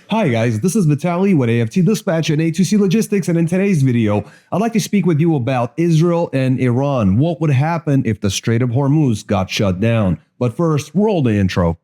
Hi guys, this is Vitaly with AFT Dispatch and A2C Logistics, and in today's video, I'd like to speak with you about Israel and Iran. What would happen if the Strait of Hormuz got shut down? But first, roll the intro.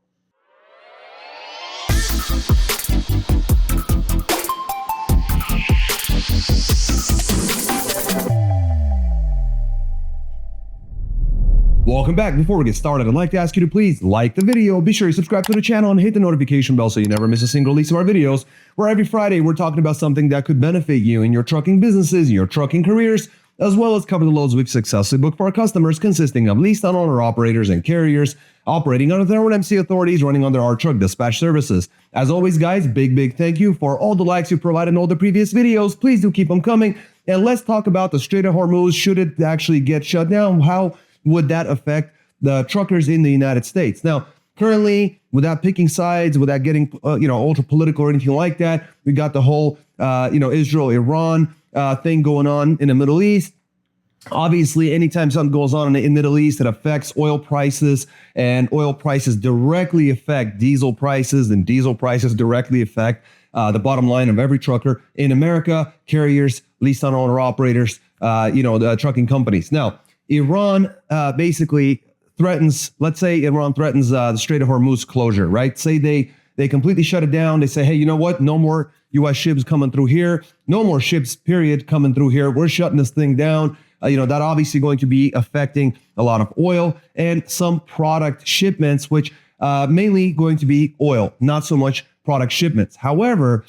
Welcome back. Before we get started, I'd like to ask you to please like the video, be sure you subscribe to the channel and hit the notification bell so you never miss a single release of our videos, where every Friday we're talking about something that could benefit you in your trucking businesses, your trucking careers, as well as cover the loads we've successfully booked for our customers, consisting of leased and owner operators and carriers operating under their own MC authorities, running under our truck dispatch services. As always, guys, big thank you for all the likes you provided in all the previous videos. Please do keep them coming. And let's talk about the Strait of Hormuz. Should it actually get shut down? How would that affect the truckers in the United States? Now, currently, without picking sides, without getting ultra political or anything like that, we got the whole Israel-Iran thing going on in the Middle East. Obviously, anytime something goes on in the Middle East, it affects oil prices, and oil prices directly affect diesel prices, and diesel prices directly affect the bottom line of every trucker in America, carriers, leased and owner operators, the trucking companies. Now, Iran basically threatens, let's say Iran threatens the Strait of Hormuz closure, right? Say they completely shut it down. They say, hey, you know what? No more U.S. ships coming through here. No more ships, period, coming through here. We're shutting this thing down. That obviously going to be affecting a lot of oil and some product shipments, which mainly going to be oil, not so much product shipments. However,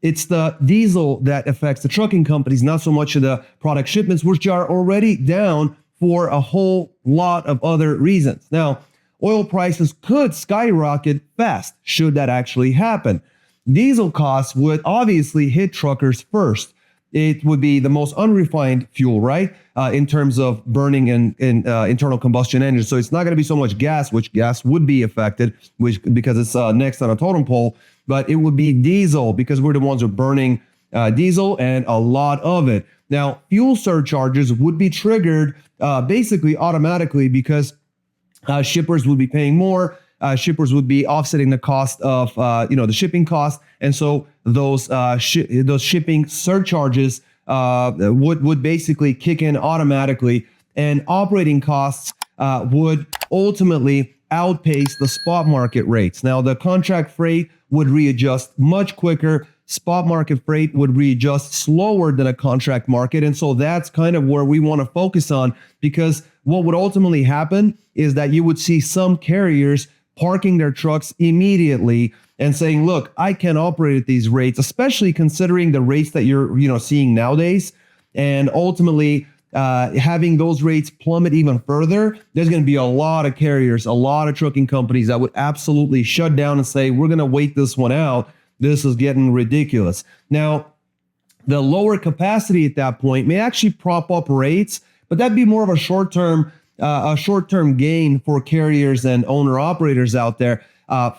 it's the diesel that affects the trucking companies, not so much of the product shipments, which are already down for a whole lot of other reasons. Now, oil prices could skyrocket fast should that actually happen. Diesel costs would obviously hit truckers first. It would be the most unrefined fuel, right? In terms of burning in internal combustion engines. So it's not going to be so much gas, which gas would be affected, because it's next on a totem pole, but it would be diesel because we're the ones who are burning diesel, and a lot of it. Now, fuel surcharges would be triggered basically automatically because shippers would be paying more. Shippers would be offsetting the cost of the shipping cost, and so those shipping surcharges would basically kick in automatically, and operating costs would ultimately outpace the spot market rates. Now, the contract freight would readjust much quicker. Spot market freight would readjust slower than a contract market. And so that's kind of where we want to focus on, because what would ultimately happen is that you would see some carriers parking their trucks immediately and saying, look, I can't operate at these rates, especially considering the rates that you're seeing nowadays. And ultimately, having those rates plummet even further, there's going to be a lot of carriers, a lot of trucking companies that would absolutely shut down and say, we're going to wait this one out. This is getting ridiculous. Now, the lower capacity at that point may actually prop up rates, but that'd be more of a short-term gain for carriers and owner-operators out there.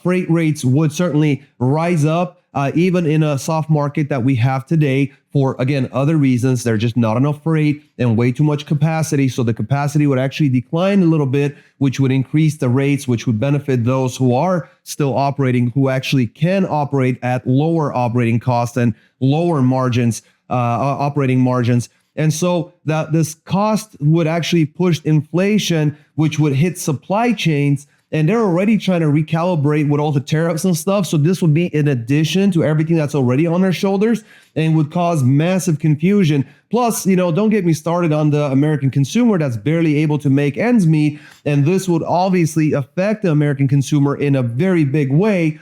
Freight rates would certainly rise up, even in a soft market that we have today for, again, other reasons. There's just not enough freight and way too much capacity. So the capacity would actually decline a little bit, which would increase the rates, which would benefit those who are still operating, who actually can operate at lower operating costs and lower margins, operating margins. And so this cost would actually push inflation, which would hit supply chains. And they're already trying to recalibrate with all the tariffs and stuff. So this would be in addition to everything that's already on their shoulders, and would cause massive confusion. Plus, don't get me started on the American consumer that's barely able to make ends meet. And this would obviously affect the American consumer in a very big way,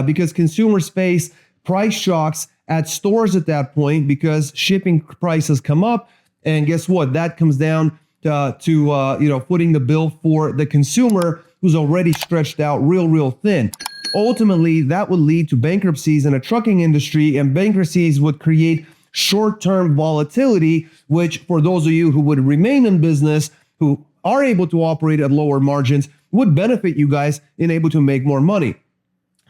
because consumers face price shocks at stores at that point because shipping prices come up. And guess what? That comes down to footing the bill for the consumer, who's already stretched out real thin. Ultimately, that would lead to bankruptcies in a trucking industry, and bankruptcies would create short-term volatility, which for those of you who would remain in business, who are able to operate at lower margins, would benefit you guys in able to make more money.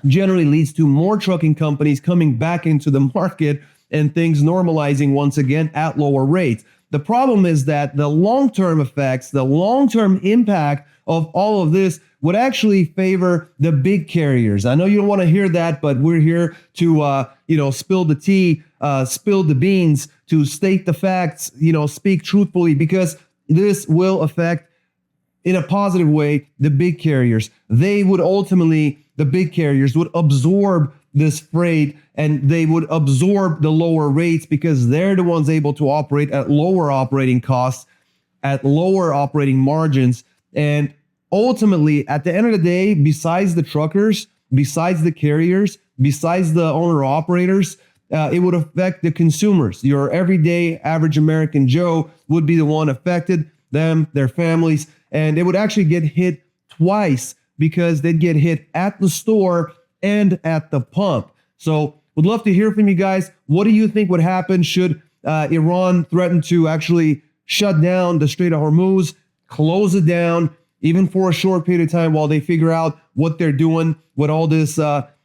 Generally leads to more trucking companies coming back into the market and things normalizing once again at lower rates. The problem is that the long-term effects, the long-term impact of all of this would actually favor the big carriers. I know you don't want to hear that, but we're here to, spill the tea, spill the beans, to state the facts, speak truthfully, because this will affect in a positive way the big carriers. They would ultimately, the big carriers would absorb this freight, and they would absorb the lower rates because they're the ones able to operate at lower operating costs, at lower operating margins. And ultimately, at the end of the day, besides the truckers, besides the carriers, besides the owner-operators, it would affect the consumers. Your everyday average American Joe would be the one affected, them, their families, and they would actually get hit twice because they'd get hit at the store and at the pump. So would love to hear from you guys. What do you think would happen should Iran threaten to actually shut down the Strait of Hormuz, close it down, even for a short period of time while they figure out what they're doing with all this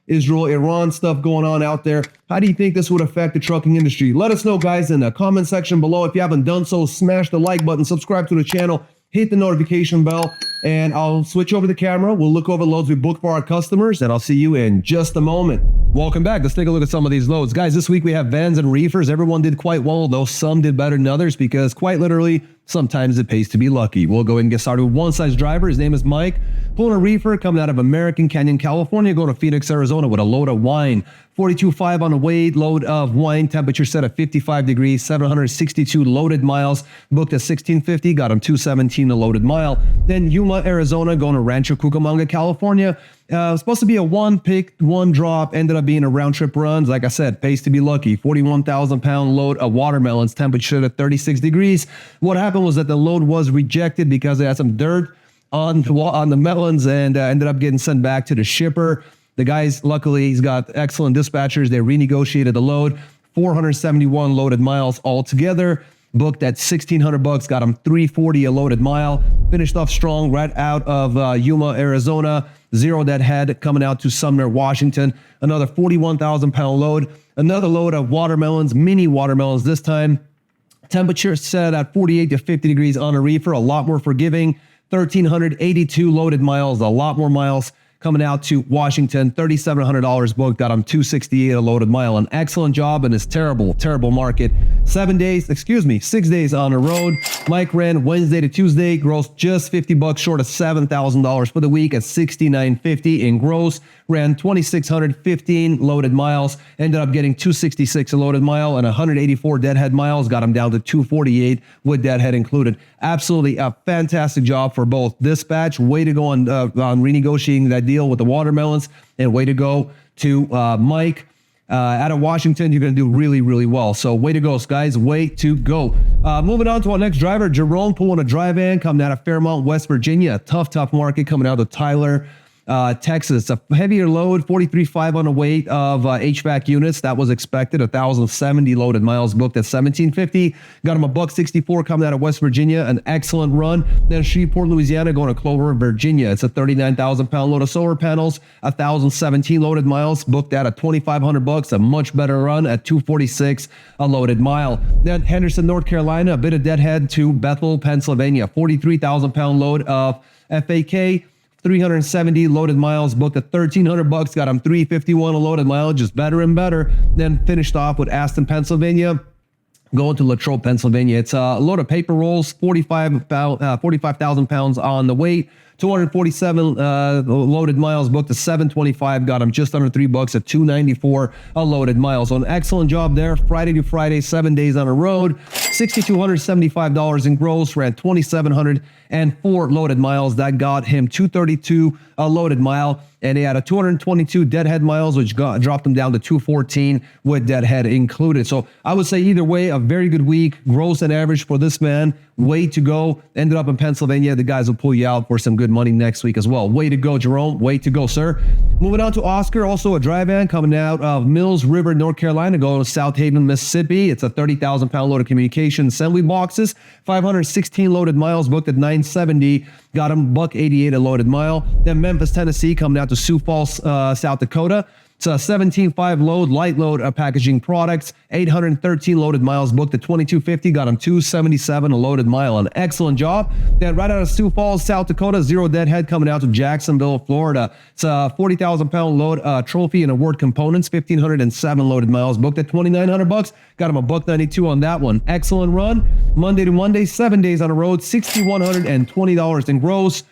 Israel-Iran stuff going on out there? How do you think this would affect the trucking industry? Let us know, guys, in the comment section below. If you haven't done so, smash the like button, subscribe to the channel, hit the notification bell, and I'll switch over the camera. We'll look over loads we booked for our customers, and I'll see you in just a moment. Welcome back. Let's take a look at some of these loads. Guys, this week we have vans and reefers. Everyone did quite well, though some did better than others because quite literally, sometimes it pays to be lucky. We'll go ahead and get started with one size driver. His name is Mike. Pulling a reefer coming out of American Canyon, California, going to Phoenix, Arizona with a load of wine. 42.5 on the weight, load of wine, temperature set at 55 degrees, 762 loaded miles, booked at 1650, got him 217 a loaded mile. Then Yuma, Arizona, going to Rancho Cucamonga, California. Supposed to be a one pick, one drop, ended up being a round trip runs. Like I said, pays to be lucky. 41,000 pound load of watermelons, temperature at 36 degrees. What happened was that the load was rejected because it had some dirt on the melons and ended up getting sent back to the shipper. The guys, luckily, he's got excellent dispatchers. They renegotiated the load, 471 loaded miles altogether. Booked at $1,600, got him 340 a loaded mile. Finished off strong right out of Yuma, Arizona. Zero deadhead coming out to Sumner, Washington. Another 41,000 pound load. Another load of watermelons, mini watermelons this time. Temperature set at 48 to 50 degrees on a reefer, a lot more forgiving. 1,382 loaded miles, a lot more miles. Coming out to Washington, $3,700 booked, got him 268 a loaded mile. An excellent job in this terrible, terrible market. 6 days on the road. Mike ran Wednesday to Tuesday, grossed just $50 short of $7,000 for the week at $6,950 in gross. Ran 2,615 loaded miles, ended up getting 266 a loaded mile and 184 deadhead miles, got him down to 248 with deadhead included. Absolutely a fantastic job for both dispatch. Way to go on renegotiating that deal with the watermelons, and way to go to Mike. Out of Washington, you're going to do really, really well. So way to go, guys. Way to go. Moving on to our next driver, Jerome, pulling a dry van coming out of Fairmont, West Virginia. A tough market coming out of Tyler, Texas. A heavier load, 43.5 on the weight of HVAC units. That was expected. 1,070 loaded miles, booked at 1,750. Got him a $164 coming out of West Virginia. An excellent run. Then Shreveport, Louisiana, going to Clover, Virginia. It's a 39,000 pound load of solar panels. 1,017 loaded miles, booked at $2,500. A much better run at 246 a loaded mile. Then Henderson, North Carolina, a bit of deadhead to Bethel, Pennsylvania. 43,000 pound load of FAK. 370 loaded miles, booked at $1,300, got him 351 a loaded mile, just better and better. Then finished off with Aston, Pennsylvania, going to Latrobe, Pennsylvania. It's a load of paper rolls, 45,000 pounds on the weight, 247 loaded miles, booked to 725, got him just under $3 at 294 a loaded mile. So an excellent job there. Friday to Friday, 7 days on the road, $6,275 in gross, ran 2,704 loaded miles. That got him 232 a loaded mile. And he had a 222 deadhead miles, which dropped him down to 214 with deadhead included. So I would say either way, a very good week, gross and average for this man. Way to go. Ended up in Pennsylvania. The guys will pull you out for some good money next week as well. Way to go, Jerome. Way to go, sir. Moving on to Oscar, also a dry van coming out of Mills River, North Carolina, going to South Haven, Mississippi. It's a 30,000 pound load of communication assembly boxes, 516 loaded miles, booked at 970. Got him $188 a loaded mile. Then Memphis, Tennessee, coming out to Sioux Falls, South Dakota. It's a 17.5 load, light load packaging products, 813 loaded miles booked at 2250, got him 277 a loaded mile. An excellent job. Then right out of Sioux Falls, South Dakota, zero deadhead coming out to Jacksonville, Florida. It's a 40,000 pound load trophy and award components, 1,507 loaded miles booked at 2,900 bucks. Got him a $192 on that one. Excellent run. Monday to Monday, 7 days on the road, $6,120 in gross.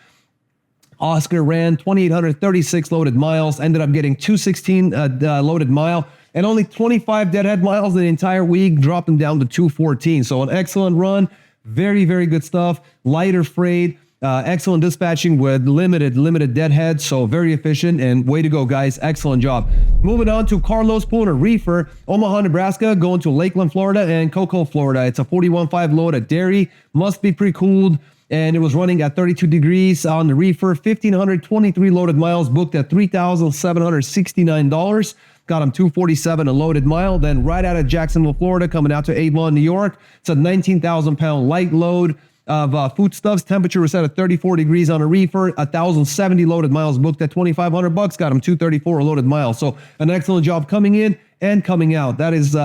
Oscar ran 2,836 loaded miles, ended up getting 216 loaded mile, and only 25 deadhead miles in the entire week, dropped him down to 214. So an excellent run, very, very good stuff. Lighter freight, excellent dispatching with limited deadhead, so very efficient, and way to go, guys. Excellent job. Moving on to Carlos pulling a reefer, Omaha, Nebraska, going to Lakeland, Florida, and Cocoa, Florida. It's a 41.5 load at dairy, must be pre-cooled, and it was running at 32 degrees on the reefer. 1,523 loaded miles booked at $3,769. Got him 247 a loaded mile. Then right out of Jacksonville, Florida, coming out to Avon, New York. It's a 19,000 pound light load of foodstuffs. Temperature was set at 34 degrees on a reefer. 1,070 loaded miles booked at 2,500 bucks. Got him 234 a loaded mile. So an excellent job coming in and coming out. That is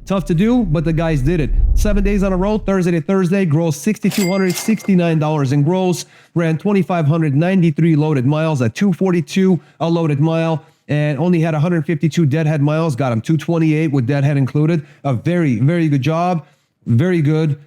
tough to do, but the guys did it. 7 days on a road, Thursday to Thursday, gross $6,269 in gross, ran 2,593 loaded miles at 242 a loaded mile, and only had 152 deadhead miles, got him 228 with deadhead included. A very, very good job. Very good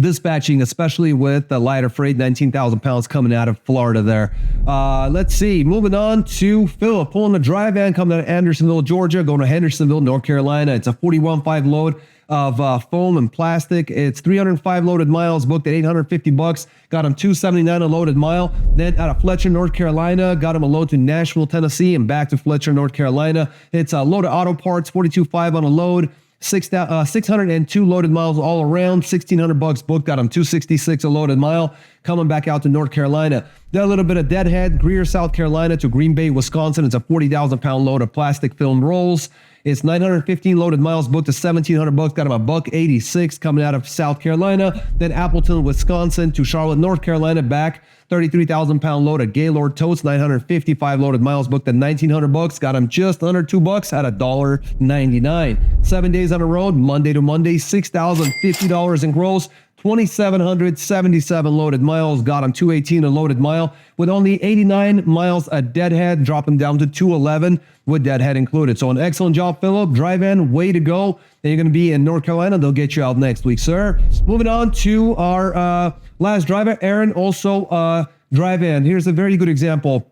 dispatching, especially with the lighter freight, 19,000 pounds coming out of Florida there. Let's see, moving on to Philip, pulling the dry van coming out of Andersonville, Georgia, going to Hendersonville, North Carolina. It's a 41.5 load of foam and plastic. It's 305 loaded miles booked at 850 bucks. Got him 279 a loaded mile. Then out of Fletcher, North Carolina, got him a load to Nashville, Tennessee, and back to Fletcher, North Carolina. It's a load of auto parts, 42.5 on a load. 602 loaded miles all around, 1,600 bucks booked, got him 266 a loaded mile, coming back out to North Carolina. Then a little bit of deadhead, Greer, South Carolina to Green Bay, Wisconsin. It's a 40,000 pound load of plastic film rolls. It's 915 loaded miles booked to 1,700 bucks, got him a $186 coming out of South Carolina. Then Appleton, Wisconsin to Charlotte, North Carolina, back 33,000 pound load of Gaylord totes, 955 loaded miles booked at 1,900 bucks, got him just under $2 at $1.99. 7 days on the road, Monday to Monday, $6,050 in gross, 2,777 loaded miles, got him 218 a loaded mile, with only 89 miles a deadhead, drop him down to 211 with deadhead included. So an excellent job, Philip. Dry van, way to go. Then you're going to be in North Carolina. They'll get you out next week, sir. Moving on to our last driver, Aaron, also dry van. Here's a very good example.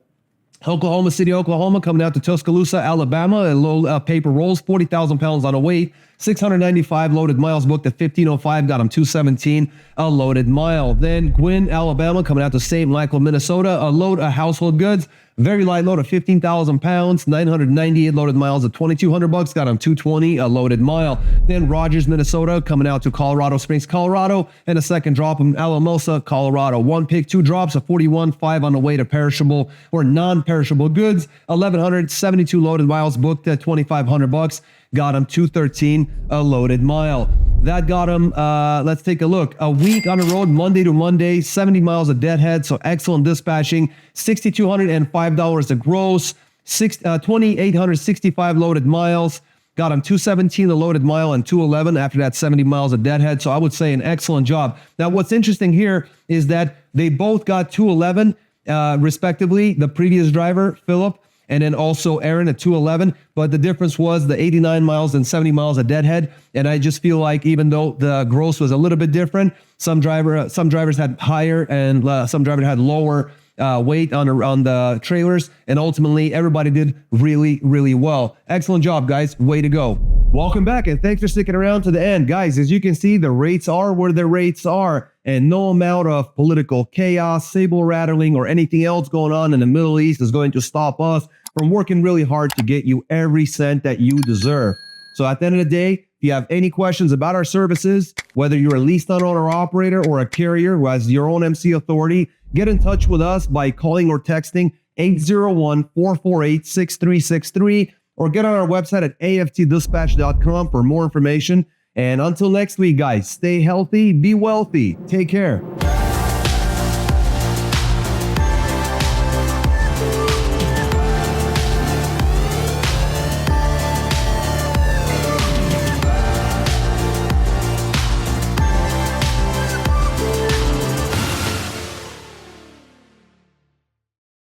Oklahoma City, Oklahoma, coming out to Tuscaloosa, Alabama, and low paper rolls, 40,000 pounds on a weight, 695 loaded miles booked at 1,505, got him 217 a loaded mile. Then Gwynn, Alabama, coming out to St. Michael, Minnesota, a load of household goods, very light load of 15,000 pounds, 998 loaded miles at 2,200 bucks, got him 220 a loaded mile. Then Rogers, Minnesota, coming out to Colorado Springs, Colorado, and a second drop in Alamosa, Colorado. One pick, two drops of 41.5 on the way to perishable or non-perishable goods, 1,172 loaded miles booked at 2,500 bucks, got him 213 a loaded mile. That got him, let's take a look. A week on the road, Monday to Monday, 70 miles of deadhead, so excellent dispatching. $6,205 a gross, 2,865 loaded miles. Got him 217 a loaded mile and 211 after that 70 miles of deadhead. So I would say an excellent job. Now, what's interesting here is that they both got 211 respectively. The previous driver, Philip, and then also Aaron at 211. But the difference was the 89 miles and 70 miles of deadhead. And I just feel like even though the gross was a little bit different, some drivers had higher and some drivers had lower weight on the trailers. And ultimately, everybody did really, really well. Excellent job, guys. Way to go. Welcome back, and thanks for sticking around to the end. Guys, as you can see, the rates are where the rates are, and no amount of political chaos, saber rattling, or anything else going on in the Middle East is going to stop us from working really hard to get you every cent that you deserve. So at the end of the day, if you have any questions about our services, whether you're a leased owner operator or a carrier who has your own MC authority, get in touch with us by calling or texting 801-448-6363, or get on our website at aftdispatch.com for more information. And until next week, guys, stay healthy, be wealthy. Take care.